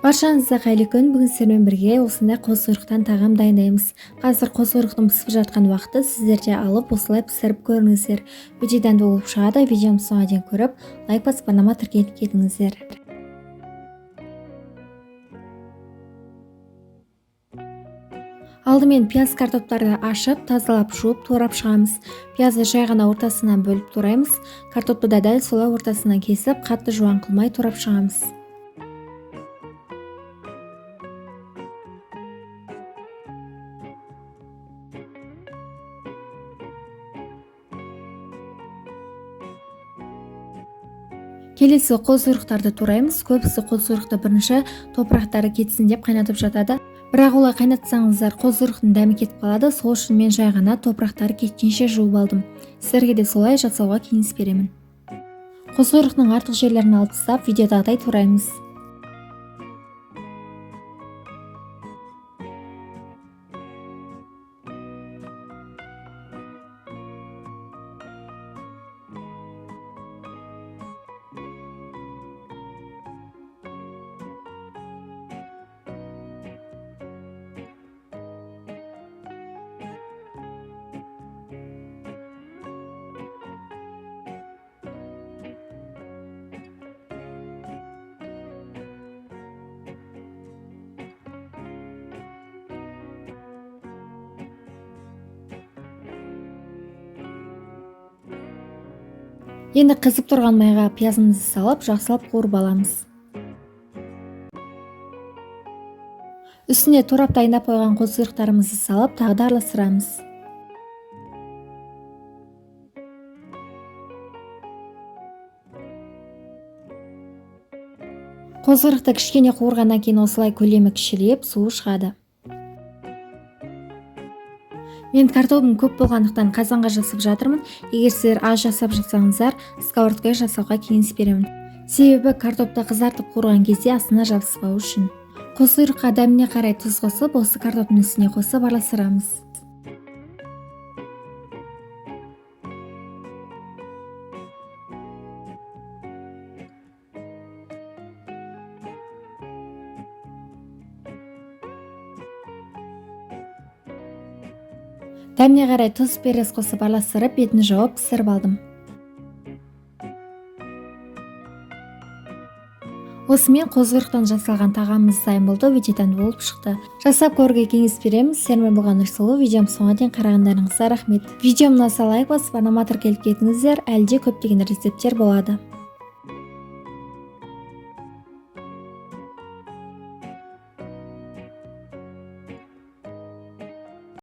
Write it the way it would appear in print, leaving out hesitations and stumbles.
Баршаңызға қайырлы күн. Бүгін сіздермен бірге осындай қос құйрықтан тағам дайындаймыз. Қазір қос құйрықтың пісіп жатқан уақыты, сіздер де алып осылай пісіріп көріңіздер. Видеодан болып шығады. Видеомды соңына дейін көріп, лайк басып арнама тіркеліп кетіңіздер. Алдымен пияз картоптарды ашып, тазалап, жуып, турап шығамыз. Пиязды жай ғана ортасынан бөліп тураймыз. Картопты да дәл солай ортасынан кесіп, қатты жуан қылмай турап шығамыз. Келесі қос құйрықтарды тураймыз. Көбісі қос құйрықты бірінші топырақтары кетсін деп қайнатып жатады. Бірақ олай қайнатсаңыздар қос құйрықтың дәмі кетіп қалады. Сол үшін мен жай ғана топырақтары кеткенше жуып алдым. Сіздерге де солай жасауға кеңес беремін. Қос құйрықтың артық жерлерін алып тастап, видеодағыдай тураймыз. Енді қызып тұрған майға пиязымызды салып, жақсылап қуырып аламыз. Үстіне турап дайындап қойған қос құйрықтарымызды салып, тағы да араластырамыз. Қос құйрықты кішкене қуырғаннан кейін осылай көлемі кішірейіп, суы шығады. Мен картоптым көп болғандықтан қазанға жасап жатырмын. Егер сіздер аз жасап жатсаңыздар, сковородкаға жасауға кеңес беремін. Себебі картопты қызартып қуырған кезде астына жабыспау үшін. Қос құйрыққа дәміне қарай тұз қосып, осы картоптың үстіне қосып араластырамыз. Дәміне қарай тұз, перец қосып араластырып, бетін жауып пісіріп алдым. Осымен қос құйрықтан жасалған тағамымыз дайын болды. Видеодан болып шықты. Жасап көруге кеңес беремін. Сіздермен болған Нұрсұлу. Видеом соңына дейін қарағандарыңызға рахмет. Видеом ұнаса лайк басып, арнама тіркеліп кетіңіздер. Әлде көптеген рецепттер болады.